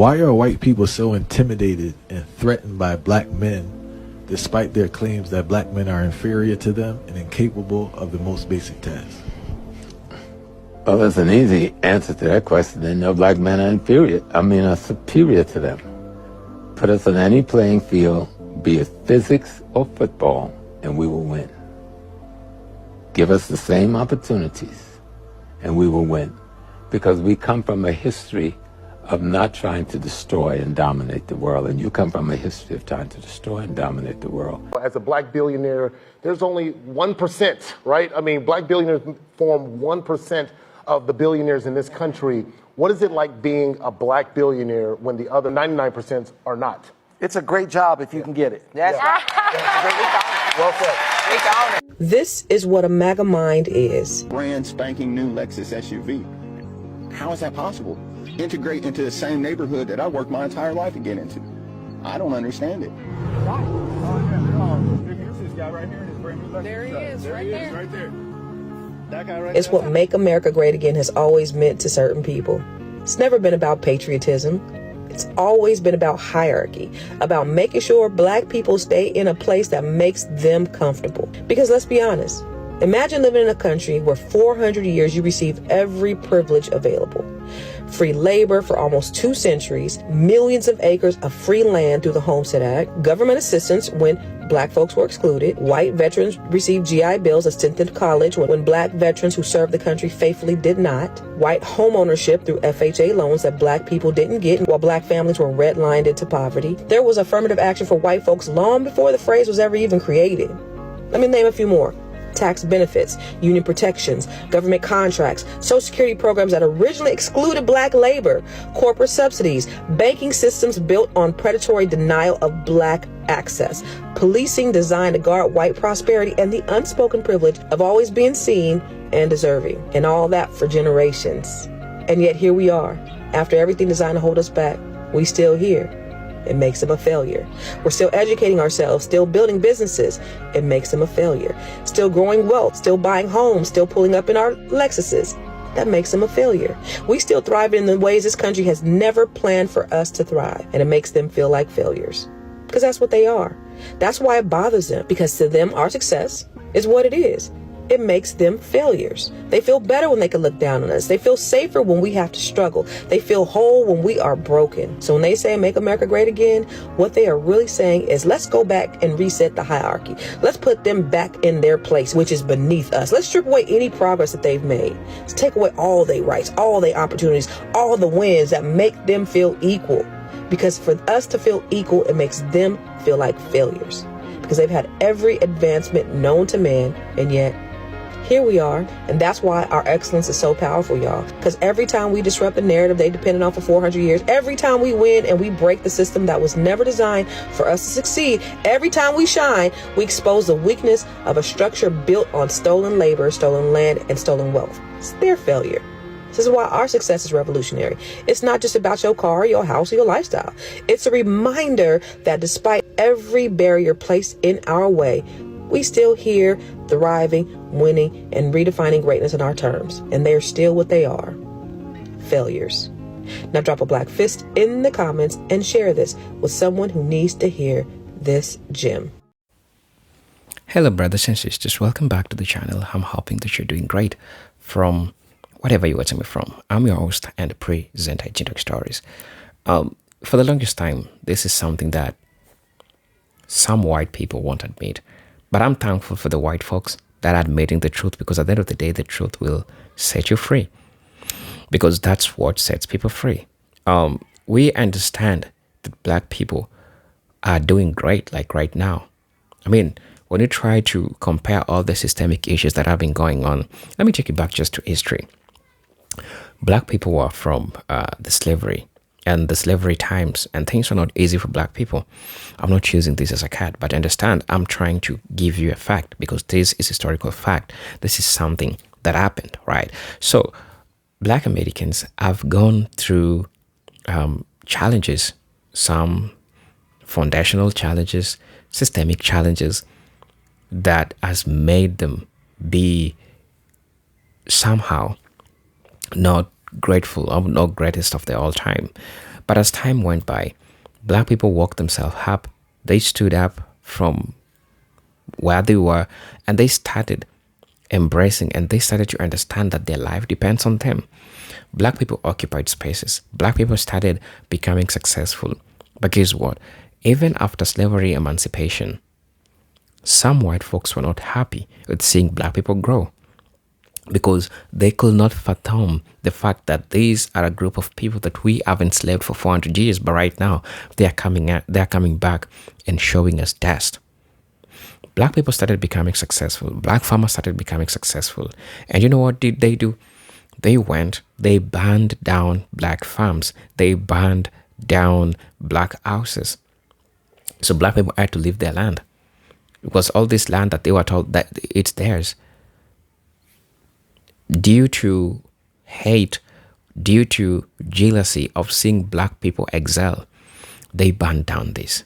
Why are white people so intimidated and threatened by black men despite their claims that black men are inferior to them and incapable of the most basic tasks? Well, there's an easy answer to that question. They know black men are superior to them. Put us on any playing field, be it physics or football, and we will win. Give us the same opportunities, and we will win. Because we come from a history of not trying to destroy and dominate the world, and you come from a history of trying to destroy and dominate the world. As a black billionaire, there's only 1%, right? I mean, black billionaires form 1% of the billionaires in this country. What is it like being a black billionaire when the other 99% are not? It's a great job if you can get it. That's Well said. This is what a MAGA mind is. Brand spanking new Lexus SUV. How is that possible? Integrate into the same neighborhood that I worked my entire life to get into. I don't understand it. There he is, right there. That guy right It's what Make America Great Again has always meant to certain people. It's never been about patriotism. It's always been about hierarchy, about making sure black people stay in a place that makes them comfortable. Because let's be honest, imagine living in a country where 400 years you receive every privilege available. Free labor for almost 2 centuries, millions of acres of free land through the Homestead Act, government assistance when black folks were excluded, white veterans received GI Bills as sent them to college when black veterans who served the country faithfully did not, white home ownership through FHA loans that black people didn't get while black families were redlined into poverty. There was affirmative action for white folks long before the phrase was ever even created. Let me name a few more. Tax benefits, union protections, government contracts, social security programs that originally excluded black labor, corporate subsidies, banking systems built on predatory denial of black access, policing designed to guard white prosperity, and the unspoken privilege of always being seen and deserving, and all that for generations. And yet here we are, after everything designed to hold us back, we still here. It makes them a failure. We're still educating ourselves, still building businesses. It makes them a failure. Still growing wealth, still buying homes, still pulling up in our Lexuses. That makes them a failure. We still thrive in the ways this country has never planned for us to thrive. And it makes them feel like failures. Because that's what they are. That's why it bothers them. Because to them, our success is what it is. It makes them failures. They feel better when they can look down on us. They feel safer when we have to struggle. They feel whole when we are broken. So when they say make America great again, what they are really saying is let's go back and reset the hierarchy. Let's put them back in their place, which is beneath us. Let's strip away any progress that they've made. Let's take away all their rights, all their opportunities, all the wins that make them feel equal. Because for us to feel equal, it makes them feel like failures. Because they've had every advancement known to man, and yet here we are, and that's why our excellence is so powerful, y'all. Because every time we disrupt the narrative they depended on for 400 years, every time we win and we break the system that was never designed for us to succeed, every time we shine, we expose the weakness of a structure built on stolen labor, stolen land, and stolen wealth. It's their failure. This is why our success is revolutionary. It's not just about your car, your house, or your lifestyle. It's a reminder that despite every barrier placed in our way, we still here, thriving, winning, and redefining greatness in our terms. And they are still what they are. Failures. Now drop a black fist in the comments and share this with someone who needs to hear this gem. Hello brothers and sisters, welcome back to the channel. I'm hoping that you're doing great from whatever you're watching me from. I'm your host and presenter, Generic Stories. For the longest time, this is something that some white people won't admit. But I'm thankful for the white folks that are admitting the truth, because at the end of the day, the truth will set you free. Because that's what sets people free. We understand that black people are doing great, like right now. I mean, when you try to compare all the systemic issues that have been going on, let me take you back just to history. Black people were from the slavery and the slavery times, and things were not easy for black people. I'm not choosing this as a cat, but understand I'm trying to give you a fact, because this is historical fact. This is something that happened, right? So black Americans have gone through challenges, some foundational challenges, systemic challenges that has made them be somehow not grateful or not greatest of their all time. But as time went by, black people woke themselves up. They stood up from where they were, and they started embracing, and they started to understand that their life depends on them. Black people occupied spaces. Black people started becoming successful. But guess what? Even after slavery emancipation, some white folks were not happy with seeing black people grow, because they could not fathom the fact that these are a group of people that we have enslaved for 400 years, but right now they are coming back and showing us dust. Black people started becoming successful. Black farmers started becoming successful. And you know what did they do? They burned down black farms. They burned down black houses. So black people had to leave their land, because all this land that they were told that it's theirs, due to hate, due to jealousy of seeing black people excel, they burned down this.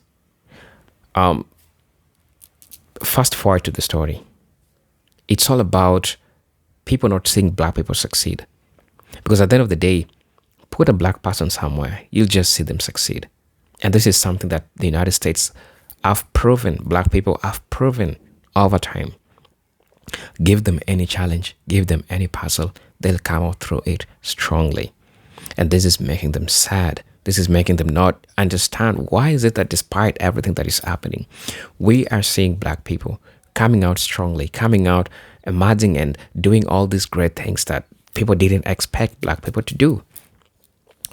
Fast forward to the story. It's all about people not seeing black people succeed. Because at the end of the day, put a black person somewhere, you'll just see them succeed. And this is something that the United States have proven, black people have proven over time. Give them any challenge, give them any puzzle, they'll come out through it strongly. And this is making them sad. This is making them not understand why is it that despite everything that is happening, we are seeing black people coming out strongly, coming out, emerging and doing all these great things that people didn't expect black people to do.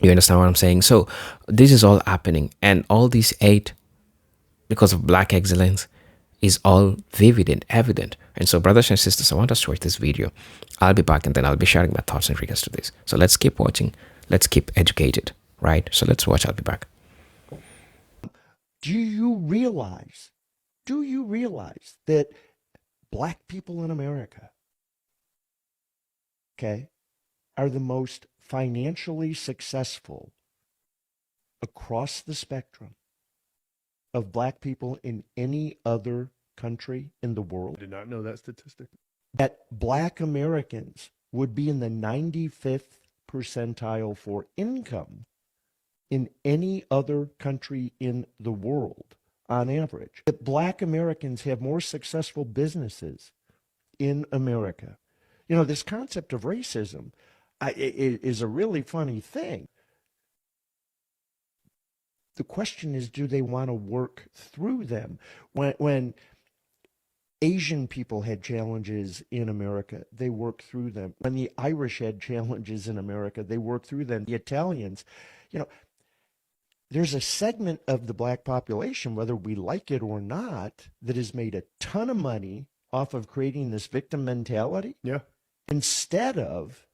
You understand what I'm saying? So this is all happening, and all these hate because of black excellence is all vivid and evident. And so, brothers and sisters, I want us to watch this video. I'll be back and then I'll be sharing my thoughts in regards to this. So let's keep watching. Let's keep educated, right? So let's watch. I'll be back. Do you realize that black people in America, okay, are the most financially successful across the spectrum of black people in any other country in the world? I did not know that statistic. That black Americans would be in the 95th percentile for income in any other country in the world on average. That black Americans have more successful businesses in America. You know, this concept of racism is a really funny thing. The question is, do they want to work through them? When Asian people had challenges in America, they worked through them. When the Irish had challenges in America, they worked through them. The Italians, you know, there's a segment of the black population, whether we like it or not, that has made a ton of money off of creating this victim mentality. Yeah. Instead of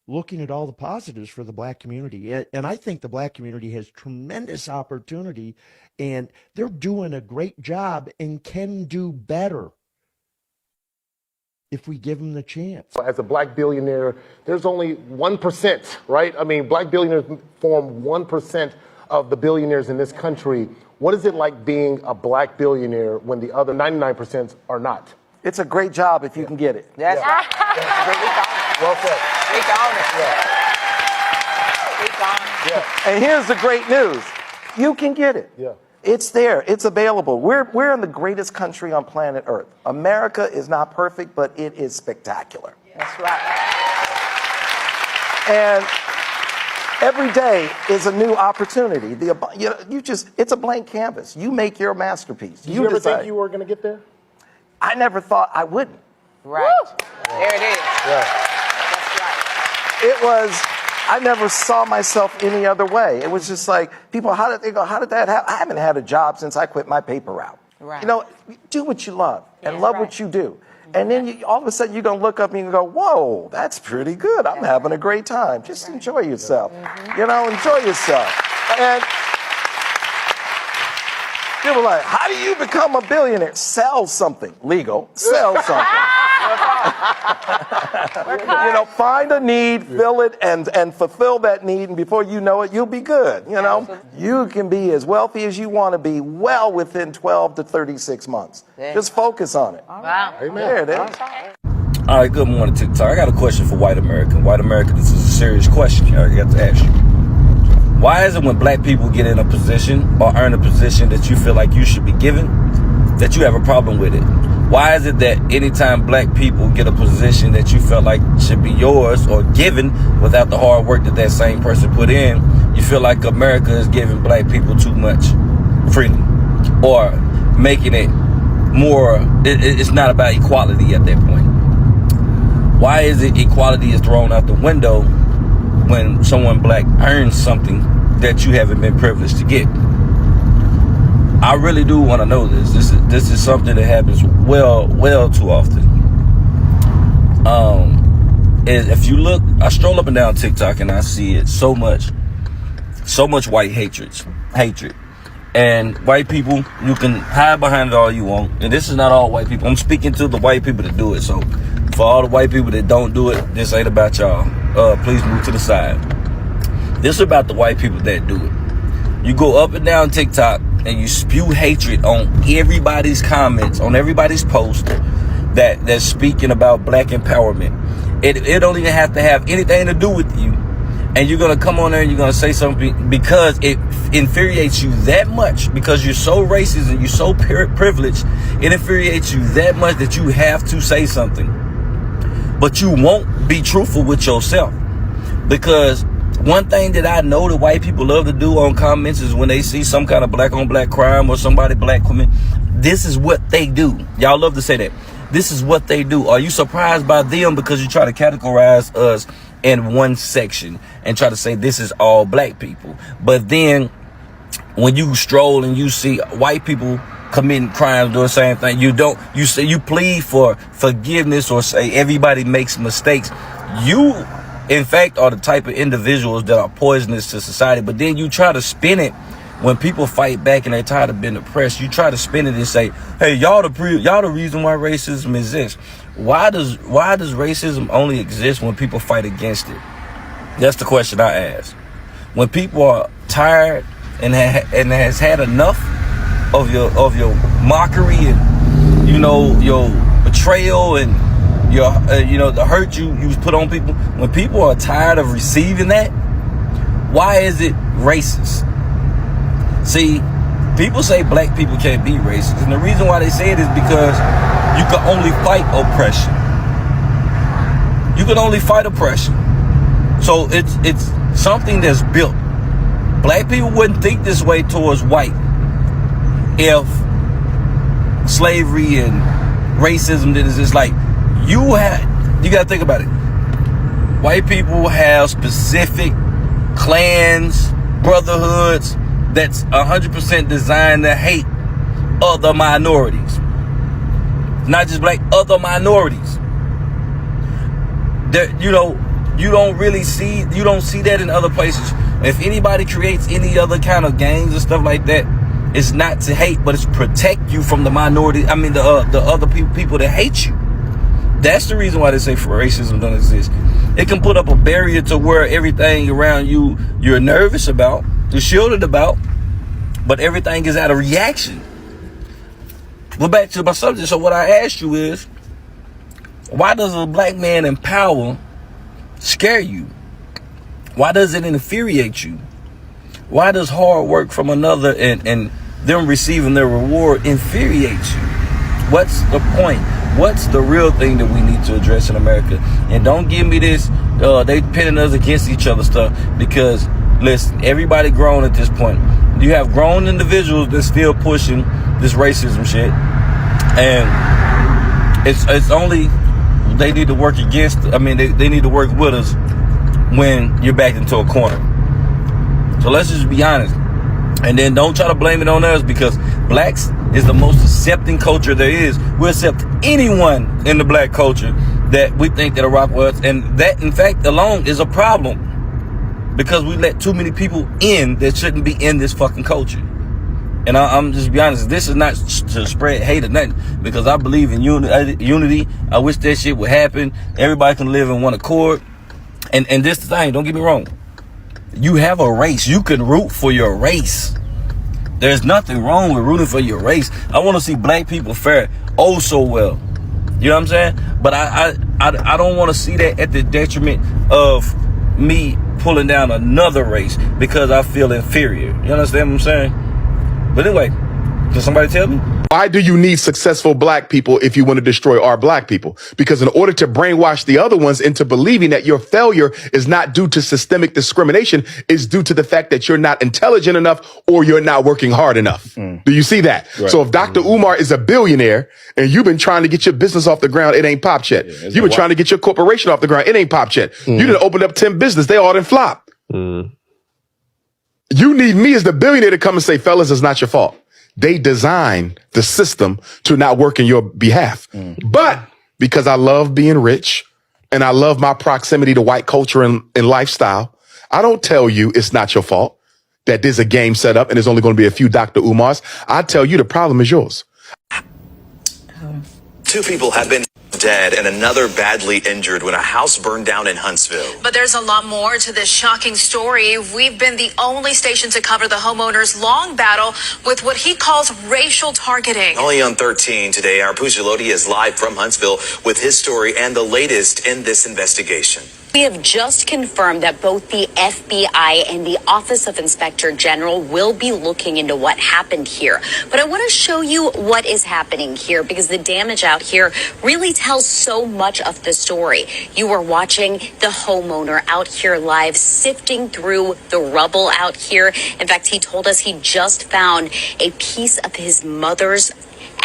looking at all the positives for the black community. And I think the black community has tremendous opportunity, and they're doing a great job and can do better if we give them the chance. As a black billionaire, there's only 1%, right? I mean, black billionaires form 1% of the billionaires in this country. What is it like being a black billionaire when the other 99% are not? It's a great job if you can get it. That's right. Well said. Speak on it. Speak on it. Yeah. And here's the great news. You can get it. Yeah. It's there. It's available. We're in the greatest country on planet Earth. America is not perfect, but it is spectacular. That's right. And every day is a new opportunity. It's a blank canvas. You make your masterpiece. Did you ever think you were going to get there? I never thought I wouldn't. Right. There it is. Yeah. That's right. It was, I never saw myself any other way. It was just like, people, how did that happen? I haven't had a job since I quit my paper route. Right. You know, do what you love and That's love right. what you do. And then all of a sudden you're going to look up and you go, whoa, that's pretty good. I'm having a great time. Just enjoy yourself. You know, enjoy yourself. And people are like, how do you become a billionaire? Sell something legal. Sell something. You know, find a need, fill it, and fulfill that need, and before you know it, you'll be good. You know, you can be as wealthy as you want to be well within 12 to 36 months. Just focus on it. Wow. Amen. There it is. All right, good morning, TikTok. I got a question for white America. White America, this is a serious question I got to ask you. Why is it when black people get in a position or earn a position that you feel like you should be given, that you have a problem with it? Why is it that anytime black people get a position that you felt like should be yours or given without the hard work that that same person put in, you feel like America is giving black people too much freedom or making it more, it's not about equality at that point? Why is it equality is thrown out the window when someone black earns something that you haven't been privileged to get? I really do want to know this. This is something that happens well too often. If you look, I stroll up and down TikTok and I see it so much white hatred. And white people, you can hide behind it all you want. And this is not all white people. I'm speaking to the white people that do it. So for all the white people that don't do it, this ain't about y'all. Please move to the side. This is about the white people that do it. You go up and down TikTok and you spew hatred on everybody's comments, on everybody's post that's speaking about black empowerment. It don't even have to have anything to do with you. And you're going to come on there and you're going to say something because it infuriates you that much, because you're so racist and you're so privileged. It infuriates you that much that you have to say something. But you won't be truthful with yourself. Because one thing that I know that white people love to do on comments is when they see some kind of black on black crime or somebody black woman, this is what they do. Y'all love to say that. This is what they do. Are you surprised by them because you try to categorize us in one section and try to say this is all black people? But then when you stroll and you see white people committing crimes, doing the same thing, you say you plead for forgiveness or say everybody makes mistakes. You, in fact, are the type of individuals that are poisonous to society. But then you try to spin it when people fight back and they're tired of being oppressed. You try to spin it and say, hey, y'all the reason why racism exists. Why does racism only exist when people fight against it? That's the question I ask. When people are tired and has had enough of your mockery and your betrayal and your the hurt you put on people. When people are tired of receiving that, why is it racist? See, people say black people can't be racist, and the reason why they say it is because you can only fight oppression. You can only fight oppression. So it's something that's built. Black people wouldn't think this way towards white if slavery and racism didn't exist. Like, you gotta think about it. White people have specific clans, brotherhoods that's 100% designed to hate other minorities. Not just black, other minorities. You don't see that in other places. If anybody creates any other kind of gangs and stuff like that, it's not to hate, but it's protect you from the minority. I mean, the other people that hate you. That's the reason why they say racism don't exist. It can put up a barrier to where everything around you you're nervous about, you're shielded about, but everything is out of reaction. Well, back to my subject. So what I asked you is, why does a black man in power scare you? Why does it infuriate you? Why does hard work from another and them receiving their reward infuriate you? What's the point? What's the real thing that we need to address in America? And don't give me this, they pitting us against each other stuff, because listen, everybody grown at this point. You have grown individuals that's still pushing this racism shit, and it's only they need to work against. I mean, they need to work with us when you're backed into a corner. So let's just be honest, and then don't try to blame it on us, because blacks is the most accepting culture there is. We accept anyone in the black culture that we think that rock with us, and that in fact alone is a problem, because we let too many people in that shouldn't be in this fucking culture. And I'm just be honest, this is not to spread hate or nothing, because I believe in unity. I wish that shit would happen. Everybody can live in one accord. And this the thing, don't get me wrong. You have a race. You can root for your race. There's nothing wrong with rooting for your race. I want to see black people fare oh so well. You know what I'm saying? But I don't want to see that at the detriment of me pulling down another race because I feel inferior. You understand what I'm saying? But anyway, can somebody tell me? Why do you need successful black people if you want to destroy our black people? Because in order to brainwash the other ones into believing that your failure is not due to systemic discrimination, it's due to the fact that you're not intelligent enough or you're not working hard enough. Do you see that? Right. So if Dr. Umar is a billionaire and you've been trying to get your business off the ground, it ain't popped yet. Yeah, you've been trying to get your corporation off the ground, it ain't popped yet. You didn't open up 10 business, they all didn't flop. You need me as the billionaire to come and say, fellas, it's not your fault. They designed the system to not work in your behalf. But because I love being rich and I love my proximity to white culture and lifestyle, I don't tell you it's not your fault that there's a game set up and there's only going to be a few Dr. Umars. I tell you the problem is yours. 2 people have been dead and another badly injured when a house burned down in Huntsville. But there's a lot more to this shocking story. We've been the only station to cover the homeowner's long battle with what he calls racial targeting. Only on 13 today, our Pujiloti is live from Huntsville with his story and the latest in this investigation. We have just confirmed that both the FBI and the Office of Inspector General will be looking into what happened here. But I want to show you what is happening here because the damage out here really tells so much of the story. You are watching the homeowner out here live sifting through the rubble out here. In fact, he told us he just found a piece of his mother's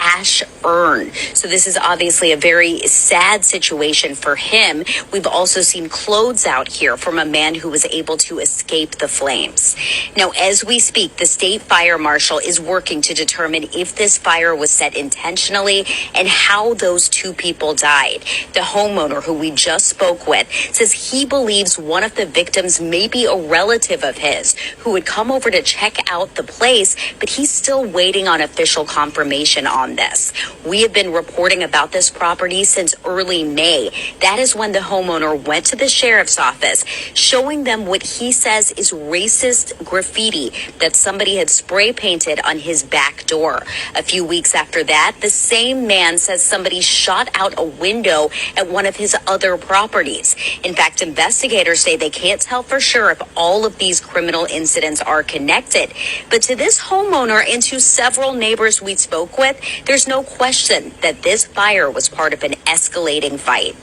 ash urn. So this is obviously a very sad situation for him. We've also seen clothes out here from a man who was able to escape the flames. Now, as we speak, the state fire marshal is working to determine if this fire was set intentionally and how those 2 people died. The homeowner who we just spoke with says he believes one of the victims may be a relative of his who would come over to check out the place, but he's still waiting on official confirmation on this. We have been reporting about this property since early May. That is when the homeowner went to the sheriff's office, showing them what he says is racist graffiti that somebody had spray painted on his back door. A few weeks after that, the same man says somebody shot out a window at one of his other properties. In fact, investigators say they can't tell for sure if all of these criminal incidents are connected. But to this homeowner and to several neighbors we spoke with, there's no question that this fire was part of an escalating fight.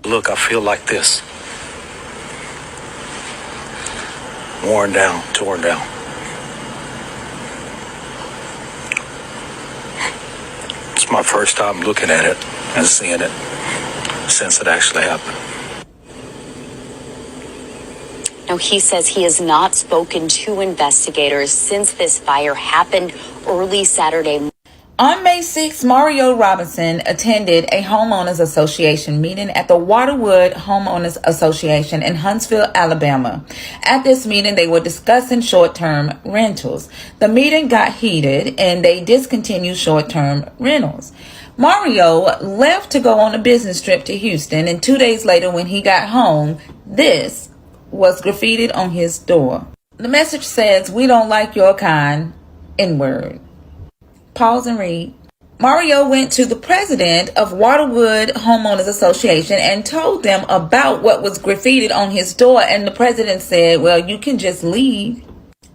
Look, I feel like this. Worn down, torn down. It's my first time looking at it and seeing it since it actually happened. Now, he says he has not spoken to investigators since this fire happened early Saturday morning. On May 6, Mario Robinson attended a homeowners association meeting at the Waterwood Homeowners Association in Huntsville, Alabama. At this meeting, they were discussing short-term rentals. The meeting got heated and they discontinued short-term rentals. Mario left to go on a business trip to Houston, and 2 days later when he got home, this was graffitied on his door. The message says, "We don't like your kind," N-word. Pause and read. Mario went to the president of Waterwood Homeowners Association and told them about what was graffitied on his door, and the president said, "Well, you can just leave."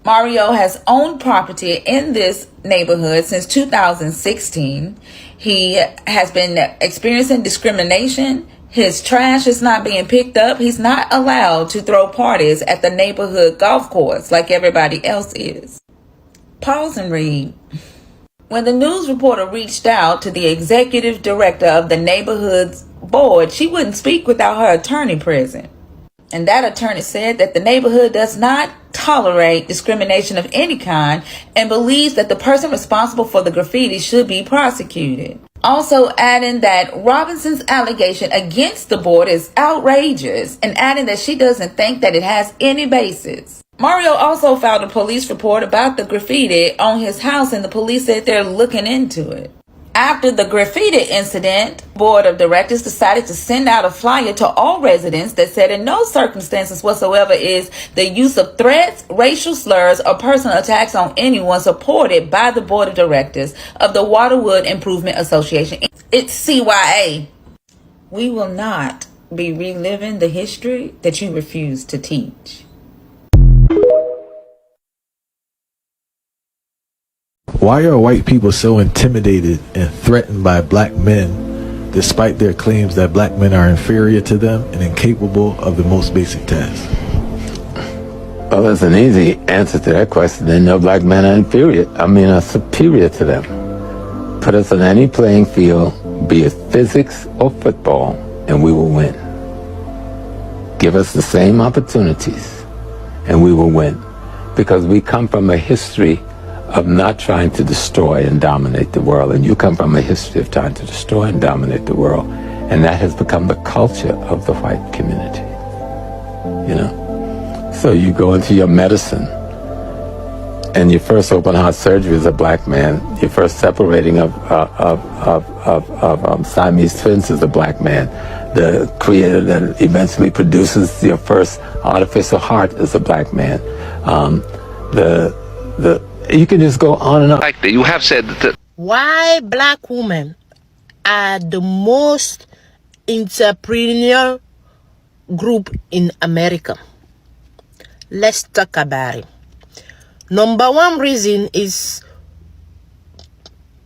Mario has owned property in this neighborhood since 2016. He has been experiencing discrimination. His trash is not being picked up. He's not allowed to throw parties at the neighborhood golf course like everybody else is. Pause and read. When the news reporter reached out to the executive director of the neighborhood's board, she wouldn't speak without her attorney present. And that attorney said that the neighborhood does not tolerate discrimination of any kind and believes that the person responsible for the graffiti should be prosecuted. Also adding that Robinson's allegation against the board is outrageous, and adding that she doesn't think that it has any basis. Mario also filed a police report about the graffiti on his house, and the police said they're looking into it. After the graffiti incident, the board of directors decided to send out a flyer to all residents that said in no circumstances whatsoever is the use of threats, racial slurs, or personal attacks on anyone supported by the board of directors of the Waterwood Improvement Association. It's CYA. We will not be reliving the history that you refuse to teach. Why are white people so intimidated and threatened by black men despite their claims that black men are inferior to them and incapable of the most basic tasks? Well, there's an easy answer to that question. They know black men are superior to them. Put us on any playing field, be it physics or football, and we will win. Give us the same opportunities, and we will win. Because we come from a history of not trying to destroy and dominate the world, and you come from a history of trying to destroy and dominate the world, and that has become the culture of the white community. You know? So you go into your medicine, and your first open heart surgery as a black man, your first separating of Siamese twins as a black man, the creator that eventually produces your first artificial heart as a black man. You can just go on and on. Like that, you have said that. Why black women are the most entrepreneurial group in America? Let's talk about it. Number one reason is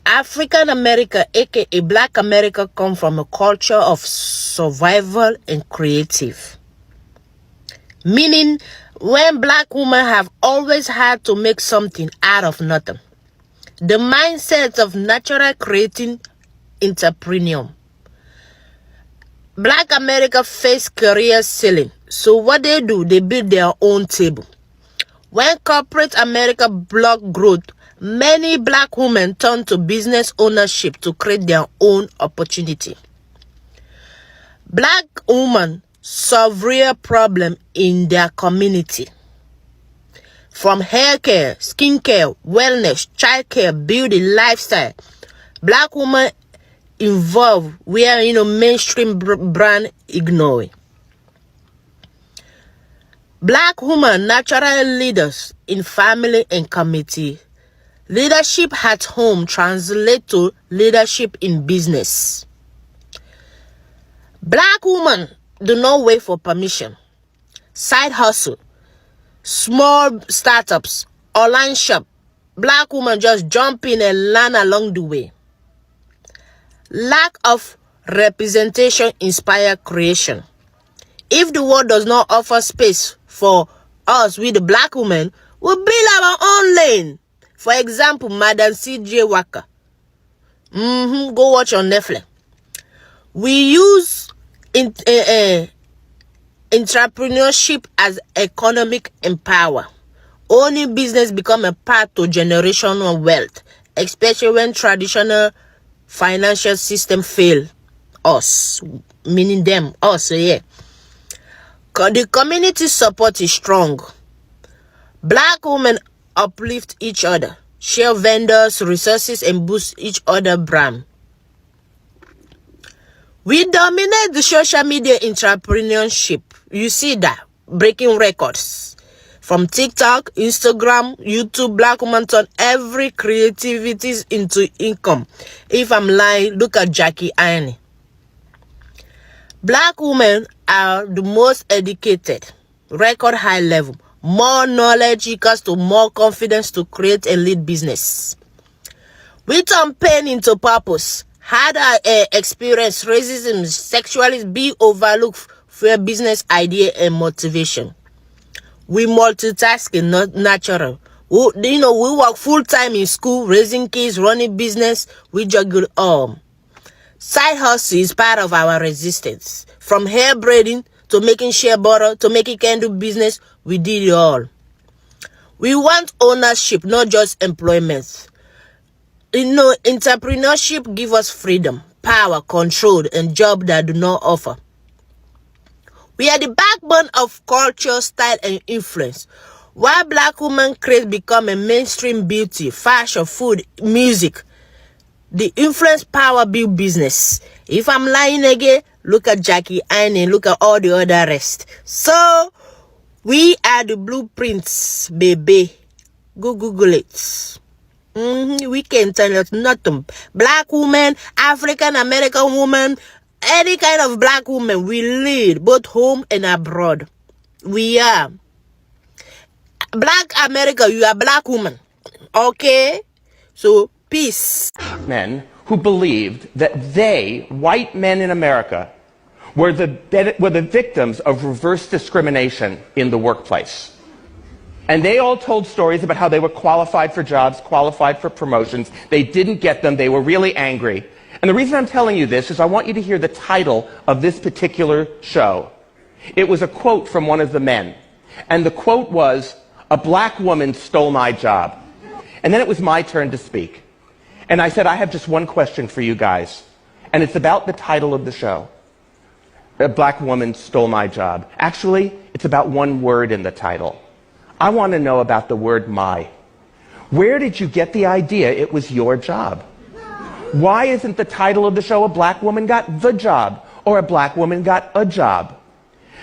African America, aka Black America, come from a culture of survival and creative. Meaning, when black women have always had to make something out of nothing. The mindset of natural creating entrepreneur. Black America face career ceiling. So what they do, they build their own table. When corporate America block growth, many black women turn to business ownership to create their own opportunity. Black women solve real problem in their community. From hair care, skin care, wellness, child care, beauty, lifestyle. Black women involved where mainstream brand ignore. Black women natural leaders in family and community. Leadership at home translate to leadership in business. Black women do not wait for permission. Side hustle, small startups, online shop. Black women just jump in and learn along the way. Lack of representation inspire creation. If the world does not offer space for us, we the black women, we build our own lane. For example, Madam C.J. Walker. Go watch on Netflix. We use entrepreneurship as economic empower. Owning business become a path to generational wealth, especially when traditional financial system fail us, meaning them, us, yeah. The community support is strong. Black women uplift each other, share vendors, resources, and boost each other brand. We dominate the social media entrepreneurship. You see that, breaking records. From TikTok, Instagram, YouTube, black women turn every creativity into income. If I'm lying, look at Jackie Aina. Black women are the most educated, record high level. More knowledge equals to more confidence to create and lead business. We turn pain into purpose. Had experience racism, sexuality be overlooked for business idea and motivation. We multitasking, not natural. We work full time in school, raising kids, running business. We juggle all. Side hustle is part of our resistance. From hair braiding to making shea butter to making candle business, we did it all. We want ownership, not just employment. Entrepreneurship gives us freedom, power, control, and job that do not offer. We are the backbone of culture, style, and influence. While black women create become a mainstream beauty, fashion, food, music, the influence power build business. If I'm lying again, look at Jackie Aina, look at all the other rest. So, we are the blueprints, baby. Go Google it. We can tell us nothing. Black woman, African American woman, Any kind of black woman, we lead both home and abroad. We are. Black America, you are black woman. Okay? So, peace. Men who believed that they, white men in America, were the victims of reverse discrimination in the workplace. And they all told stories about how they were qualified for jobs, qualified for promotions. They didn't get them. They were really angry. And the reason I'm telling you this is I want you to hear the title of this particular show. It was a quote from one of the men. And the quote was, "A black woman stole my job." And then it was my turn to speak. And I said, I have just one question for you guys. And it's about the title of the show. A black woman stole my job. Actually, it's about one word in the title. I want to know about the word my. Where did you get the idea it was your job? Why isn't the title of the show "A Black Woman Got the Job" or "A Black Woman Got a Job"?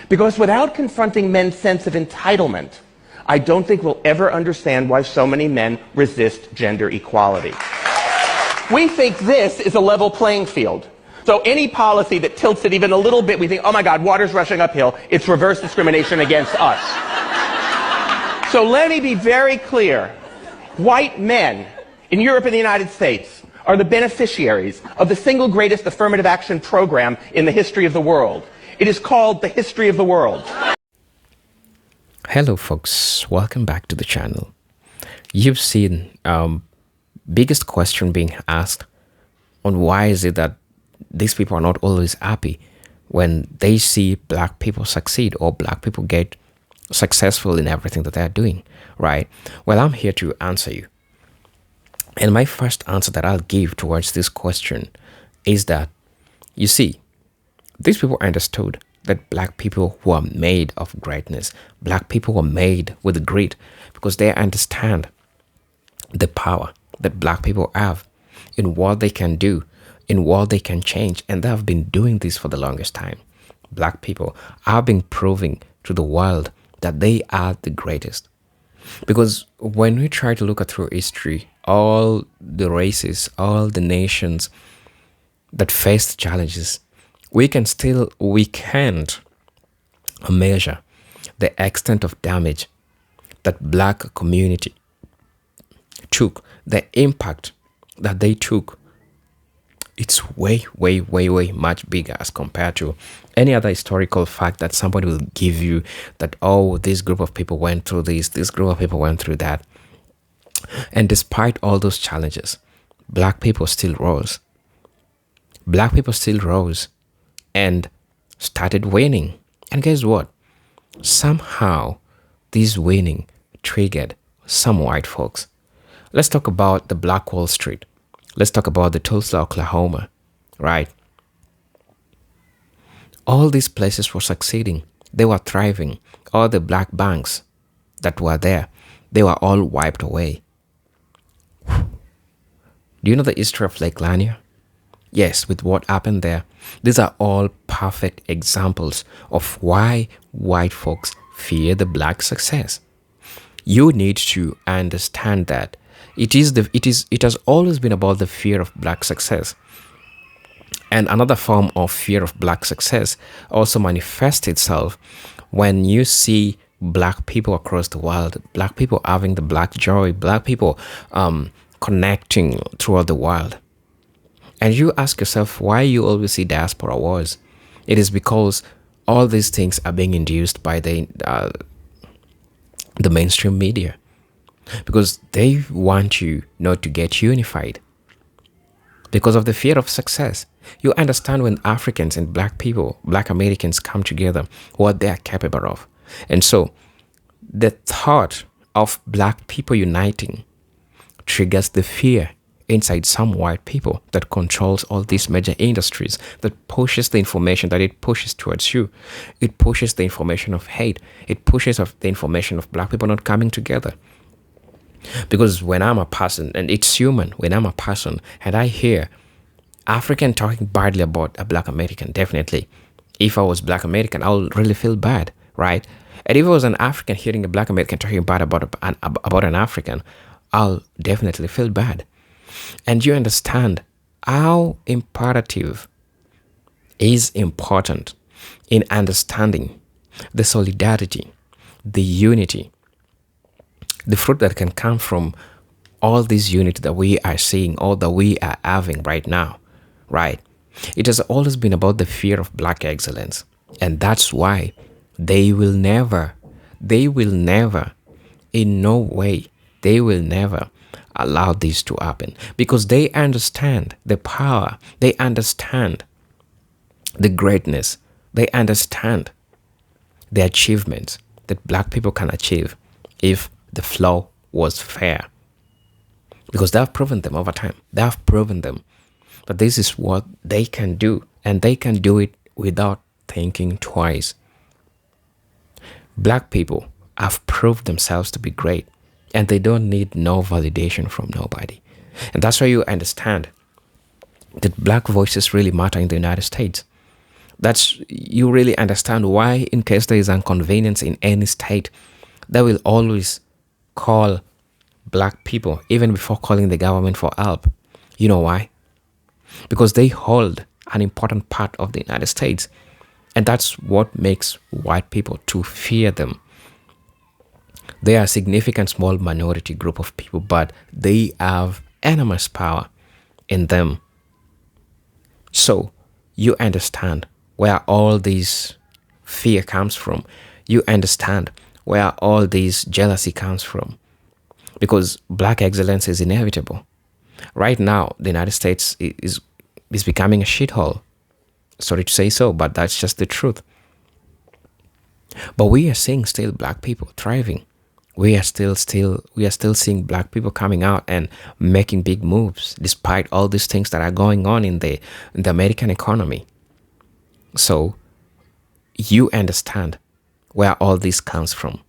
Because without confronting men's sense of entitlement, I don't think we'll ever understand why so many men resist gender equality. We think this is a level playing field. So any policy that tilts it even a little bit, we think, oh my God, water's rushing uphill. It's reverse discrimination against us. So let me be very clear. White men in Europe and the United States are the beneficiaries of the single greatest affirmative action program in the history of the world. It is called the history of the world. Hello folks, welcome back to the channel. You've seen biggest question being asked on why is it that these people are not always happy when they see black people succeed or black people get successful in everything that they're doing, right? Well, I'm here to answer you. And my first answer that I'll give towards this question is that, you see, these people understood that black people were made of greatness. Black people were made with grit because they understand the power that black people have in what they can do, in what they can change. And they have been doing this for the longest time. Black people have been proving to the world that they are the greatest. Because when we try to look at through history, all the races, all the nations that faced challenges, we can't measure the extent of damage that black community took, the impact that they took. It's way, way, way, way much bigger as compared to any other historical fact that somebody will give you that, oh, this group of people went through this group of people went through that. And despite all those challenges, black people still rose. Black people still rose and started winning. And guess what? Somehow, this winning triggered some white folks. Let's talk about the Black Wall Street. Let's talk about the Tulsa, Oklahoma, right? All these places were succeeding. They were thriving. All the black banks that were there, they were all wiped away. Do you know the history of Lake Lanier? Yes, with what happened there. These are all perfect examples of why white folks fear the black success. You need to understand that it has always been about the fear of black success. And another form of fear of black success also manifests itself when you see black people across the world, black people having the black joy, black people connecting throughout the world. And you ask yourself why you always see diaspora wars. It is because all these things are being induced by the mainstream media. Because they want you not to get unified. Because of the fear of success. You understand when Africans and black people, black Americans come together, what they are capable of. And so the thought of black people uniting triggers the fear inside some white people that controls all these major industries, that pushes the information that it pushes towards you. It pushes the information of hate. It pushes of the information of black people not coming together. Because when I'm a person, and it's human, when I'm a person and I hear African talking badly about a black American, definitely, if I was black American, I'll really feel bad, right? And if I was an African hearing a black American talking bad about an African, I'll definitely feel bad. And you understand how imperative is important in understanding the solidarity, the unity, the fruit that can come from all this unity that we are seeing or that we are having right now, right? It has always been about the fear of black excellence. And that's why they will never, in no way, they will never allow this to happen, because they understand the power, they understand the greatness, they understand the achievements that black people can achieve if the flow was fair. Because they have proven them over time. They have proven them that this is what they can do, and they can do it without thinking twice. Black people have proved themselves to be great, and they don't need no validation from nobody. And that's why you understand that black voices really matter in the United States. You really understand why, in case there is inconvenience in any state, they will always call black people even before calling the government for help. You know why? Because they hold an important part of the United States. And that's what makes white people to fear them. They are a significant small minority group of people, but they have enormous power in them. So you understand where all this fear comes from. You understand where all this jealousy comes from. Because black excellence is inevitable. Right now, the United States is becoming a shithole. Sorry to say so, but that's just the truth. But we are seeing still black people thriving. We are still seeing black people coming out and making big moves, despite all these things that are going on in the American economy. So you understand where all this comes from.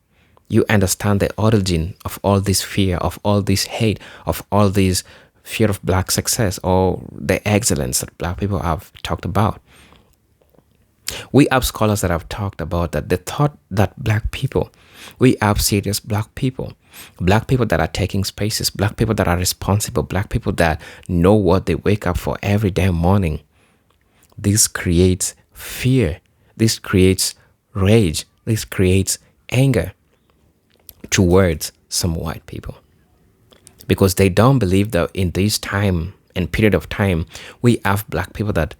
You understand the origin of all this fear, of all this hate, of all this fear of black success, or the excellence that black people have talked about. We have scholars that have talked about that. They thought that black people, we have serious black people that are taking spaces, black people that are responsible, black people that know what they wake up for every damn morning. This creates fear. This creates rage. This creates anger towards some white people, because they don't believe that in this time and period of time we have black people that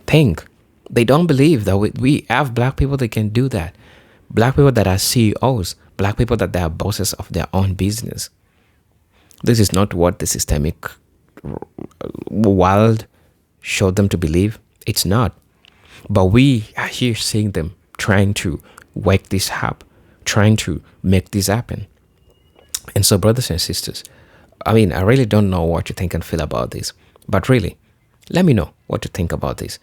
think. They don't believe that we have black people that can do that. Black people that are CEOs, black people that they are bosses of their own business. This is not what the systemic world showed them to believe. It's not. But we are here seeing them trying to wake this up, trying to make this happen. And so, brothers and sisters, I really don't know what you think and feel about this, but really, let me know what you think about this.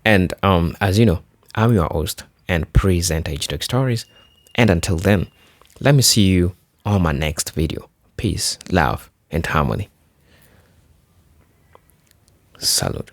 And as you know, I'm your host and presenter Hierachies Stories. And until then, let me see you on my next video. Peace, love, and harmony. Salud.